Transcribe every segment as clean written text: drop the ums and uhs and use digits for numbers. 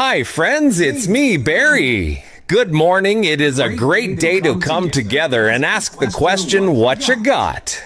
Hi, friends, it's me, Barry. Good morning. It is a great day to come together and ask the question, what you got?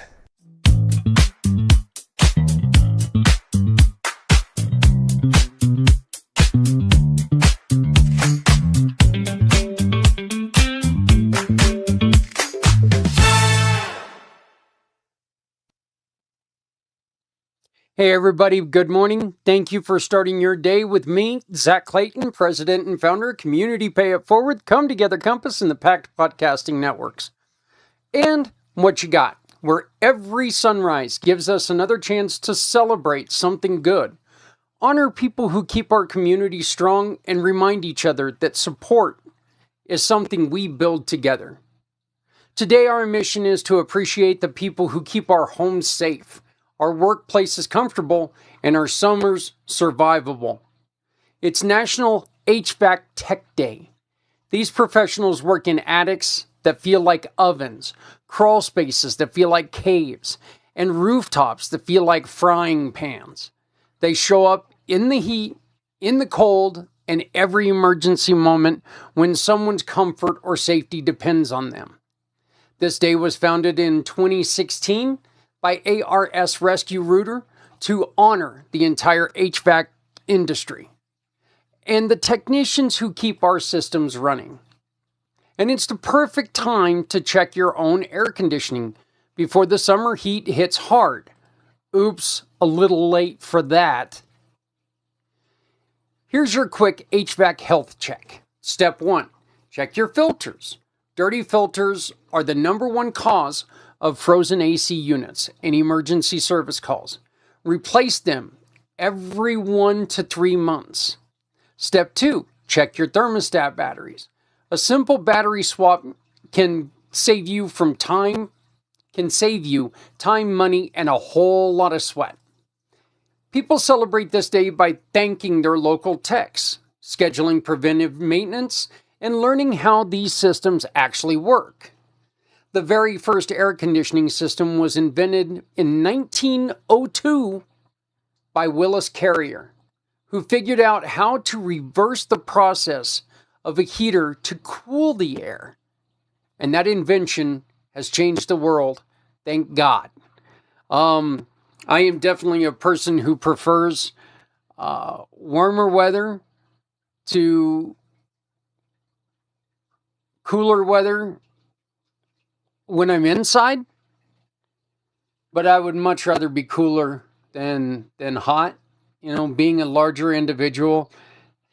Hey everybody, good morning. Thank you for starting your day with me, Zach Clayton, President and Founder of Community Pay It Forward, Come Together Compass, and the PACT Podcasting Networks. And what you got, where every sunrise gives us another chance to celebrate something good, honor people who keep our community strong, and remind each other that support is something we build together. Today our mission is to appreciate the people who keep our homes safe, our workplaces comfortable, and our summers survivable. It's National HVAC Tech Day. These professionals work in attics that feel like ovens, crawl spaces that feel like caves, and rooftops that feel like frying pans. They show up in the heat, in the cold, and every emergency moment when someone's comfort or safety depends on them. This day was founded in 2016 by ARS Rescue Rooter to honor the entire HVAC industry and the technicians who keep our systems running. And it's the perfect time to check your own air conditioning before the summer heat hits hard. Oops, a little late for that. Here's your quick HVAC health check. Step 1, check your filters. Dirty filters are the #1 cause of frozen AC units and emergency service calls. Replace them every 1 to 3 months. Step 2, check your thermostat batteries. A simple battery swap can save you time, money, and a whole lot of sweat. People celebrate this day by thanking their local techs, scheduling preventive maintenance, and learning how these systems actually work. The very first air conditioning system was invented in 1902 by Willis Carrier, who figured out how to reverse the process of a heater to cool the air. And that invention has changed the world, thank God. I am definitely a person who prefers warmer weather to cooler weather when I'm inside, but I would much rather be cooler than hot. You know, being a larger individual,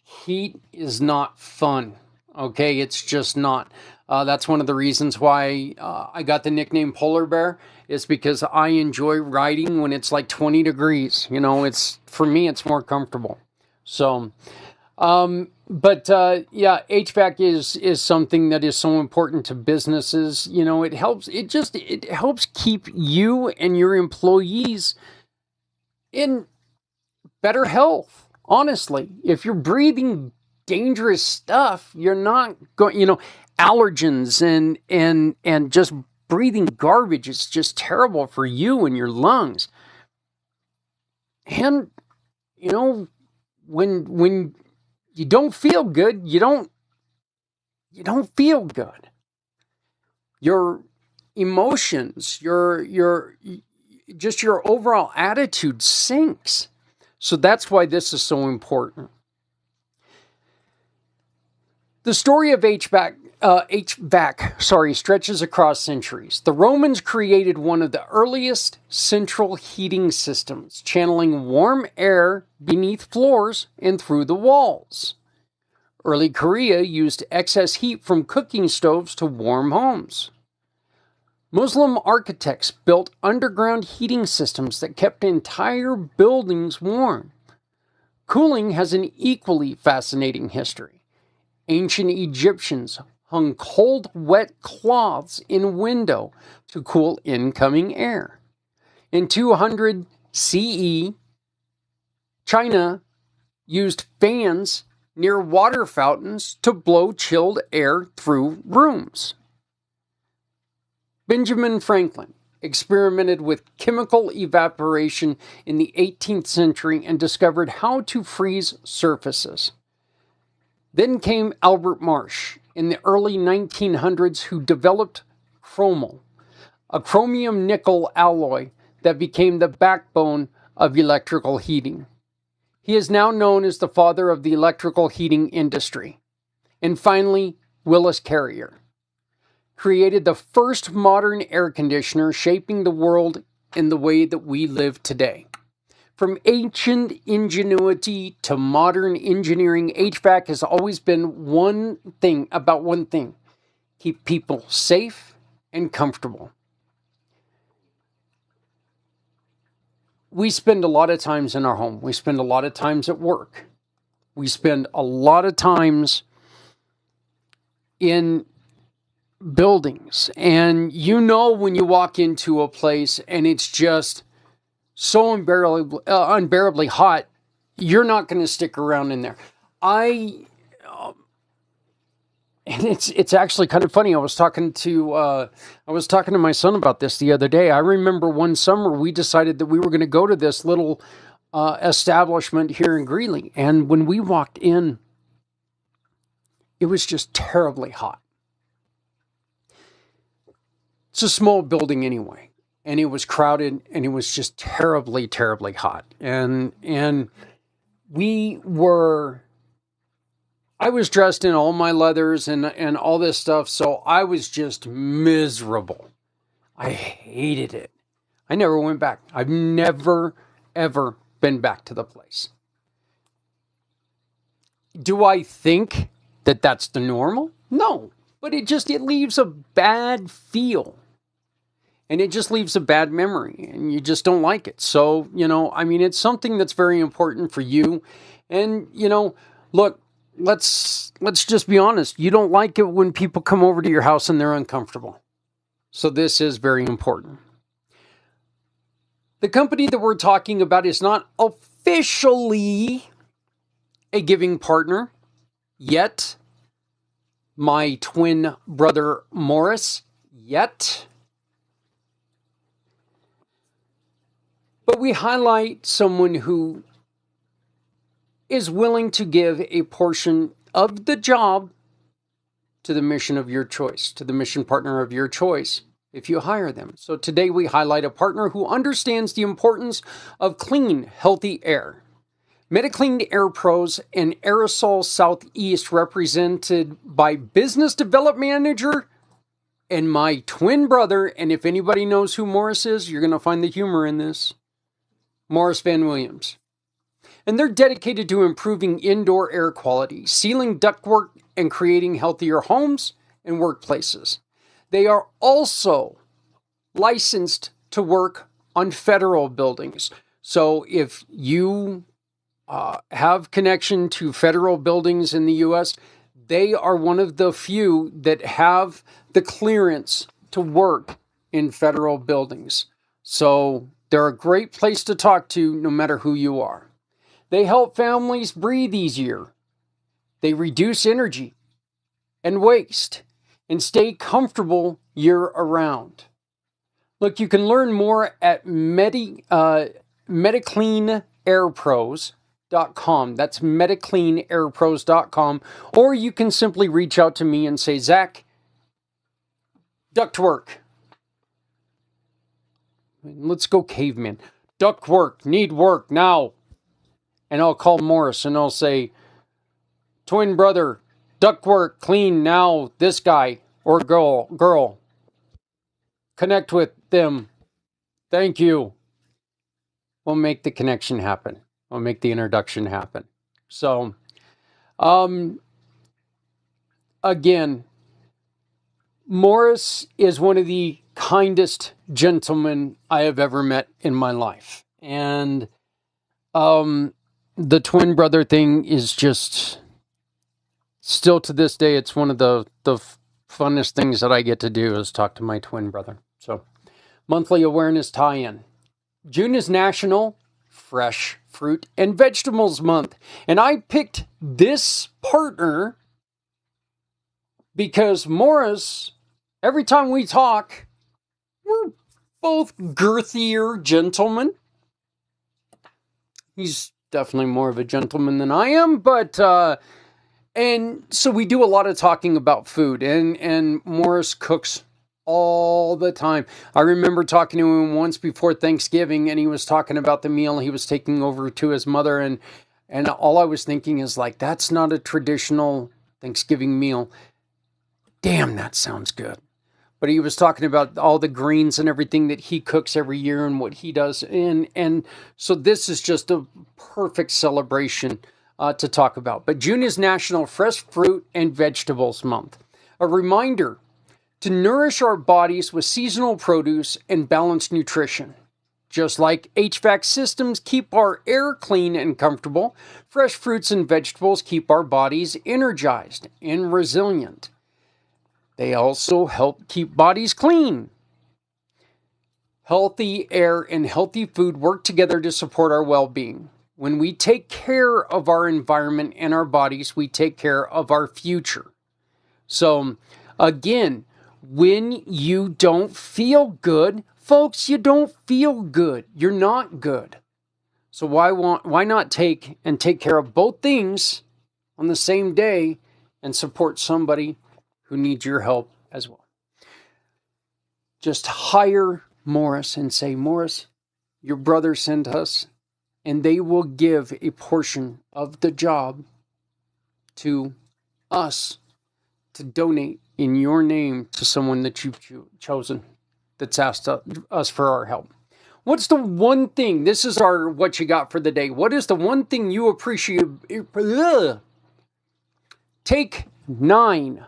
heat is not fun. Okay, it's just not. That's one of the reasons why I got the nickname Polar Bear, is because I enjoy riding when it's like 20 degrees. You know, for me, it's more comfortable. So, yeah, HVAC is something that is so important to businesses. You know, it helps keep you and your employees in better health. Honestly, if you're breathing dangerous stuff, you're not going, allergens and just breathing garbage is just terrible for you and your lungs. And, when you don't feel good, you don't feel good. Your emotions, your overall attitude sinks. So that's why this is so important. The story of HVAC stretches across centuries. The Romans created one of the earliest central heating systems, channeling warm air beneath floors and through the walls. Early Korea used excess heat from cooking stoves to warm homes. Muslim architects built underground heating systems that kept entire buildings warm. Cooling has an equally fascinating history. Ancient Egyptians hung cold, wet cloths in a window to cool incoming air. In 200 CE, China used fans near water fountains to blow chilled air through rooms. Benjamin Franklin experimented with chemical evaporation in the 18th century and discovered how to freeze surfaces. Then came Albert Marsh in the early 1900s, who developed chromel, a chromium nickel alloy that became the backbone of electrical heating. He is now known as the father of the electrical heating industry. And finally, Willis Carrier created the first modern air conditioner, shaping the world in the way that we live today. From ancient ingenuity to modern engineering, HVAC has always been one thing: keep people safe and comfortable. We spend a lot of times in our home. We spend a lot of times at work. We spend a lot of times in buildings. And when you walk into a place and it's just so unbearably hot, you're not going to stick around in there. And it's actually kind of funny. I was talking to my son about this the other day. I remember one summer we decided that we were going to go to this little establishment here in Greeley, and when we walked in, it was just terribly hot. It's a small building anyway, and it was crowded, and it was just terribly, terribly hot. And I was dressed in all my leathers and all this stuff, so I was just miserable. I hated it. I never went back. I've never, ever been back to the place. Do I think that that's the normal? No, but it leaves a bad feel. And it just leaves a bad memory, and you just don't like it. So, it's something that's very important for you. And, look, let's just be honest. You don't like it when people come over to your house and they're uncomfortable. So this is very important. The company that we're talking about is not officially a giving partner yet. My twin brother Morris yet. But we highlight someone who is willing to give a portion of the job to the mission of your choice, to the mission partner of your choice, if you hire them. So today we highlight a partner who understands the importance of clean, healthy air. MediClean Air Pros and Aeroseal Southeast, represented by Business Development Manager and my twin brother. And if anybody knows who Morris is, you're going to find the humor in this. Morris Van Williams. And they're dedicated to improving indoor air quality, sealing ductwork, and creating healthier homes and workplaces. They are also licensed to work on federal buildings. So if you have connection to federal buildings in the U.S., they are one of the few that have the clearance to work in federal buildings. So they're a great place to talk to no matter who you are. They help families breathe easier. They reduce energy and waste and stay comfortable year-round. Look, you can learn more at MediCleanAirPros.com. That's MediCleanAirPros.com. Or you can simply reach out to me and say, Zach, ductwork. Let's go caveman. Ductwork, need work now. And I'll call Morris and I'll say, twin brother, ductwork, clean now, this guy or girl. Connect with them. Thank you. We'll make the connection happen. We'll make the introduction happen. So, again, Morris is one of the kindest gentlemen I have ever met in my life. And the twin brother thing is just, still to this day, it's one of the funnest things that I get to do is talk to my twin brother. So, monthly awareness tie-in. June is National Fresh Fruit and Vegetables Month. And I picked this partner because Morris, every time we talk, we're both girthier gentlemen. He's definitely more of a gentleman than I am, but And so we do a lot of talking about food, and Morris cooks all the time. I remember talking to him once before Thanksgiving, and he was talking about the meal he was taking over to his mother, and all I was thinking is like, that's not a traditional Thanksgiving meal. Damn, that sounds good. But he was talking about all the greens and everything that he cooks every year and what he does. And so this is just a perfect celebration to talk about. But June is National Fresh Fruit and Vegetables Month. A reminder to nourish our bodies with seasonal produce and balanced nutrition. Just like HVAC systems keep our air clean and comfortable, fresh fruits and vegetables keep our bodies energized and resilient. They also help keep bodies clean. Healthy air and healthy food work together to support our well-being. When we take care of our environment and our bodies, we take care of our future. So, again, when you don't feel good, folks, you don't feel good. You're not good. So why not take care of both things on the same day and support somebody who needs your help as well? Just hire Morris and say, Morris, your brother sent us, and they will give a portion of the job to us to donate in your name to someone that you've chosen that's asked us for our help. What's the one thing? This is our what you got for the day. What is the one thing you appreciate? Take 9.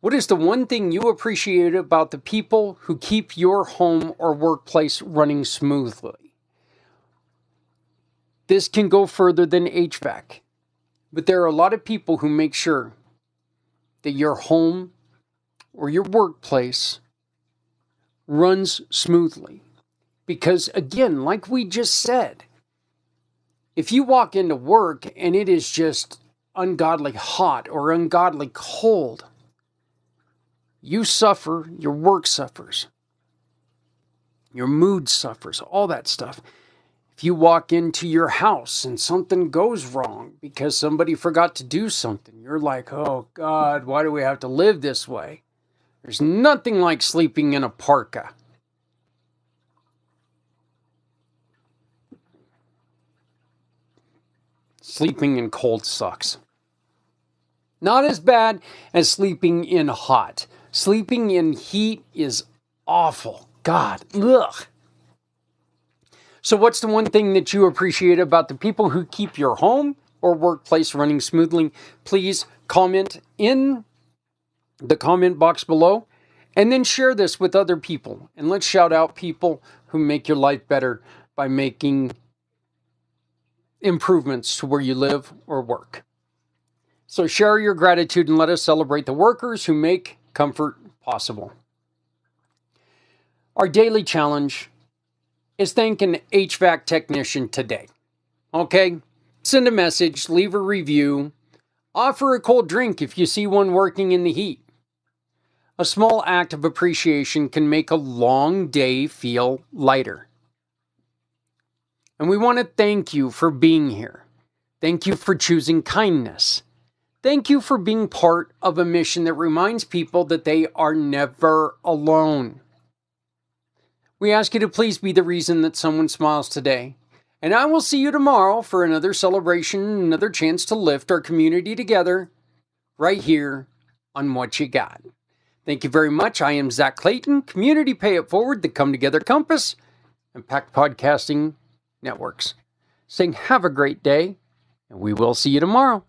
What is the one thing you appreciate about the people who keep your home or workplace running smoothly? This can go further than HVAC, but there are a lot of people who make sure that your home or your workplace runs smoothly. Because again, like we just said, if you walk into work and it is just ungodly hot or ungodly cold, you suffer, your work suffers, your mood suffers, all that stuff. If you walk into your house and something goes wrong because somebody forgot to do something, you're like, oh God, why do we have to live this way? There's nothing like sleeping in a parka. Sleeping in cold sucks. Not as bad as sleeping in hot. Sleeping in heat is awful. God, ugh. So what's the one thing that you appreciate about the people who keep your home or workplace running smoothly? Please comment in the comment box below, and then share this with other people. And let's shout out people who make your life better by making improvements to where you live or work. So share your gratitude and let us celebrate the workers who make comfort possible. Our daily challenge is thank an HVAC technician today. Okay? Send a message, leave a review, offer a cold drink if you see one working in the heat. A small act of appreciation can make a long day feel lighter. And we want to thank you for being here. Thank you for choosing kindness. Thank you for being part of a mission that reminds people that they are never alone. We ask you to please be the reason that someone smiles today. And I will see you tomorrow for another celebration, another chance to lift our community together right here on What You Got. Thank you very much. I am Zach Clayton, Community Pay It Forward, the Come Together Compass, and PACT Podcasting Networks. Saying have a great day, and we will see you tomorrow.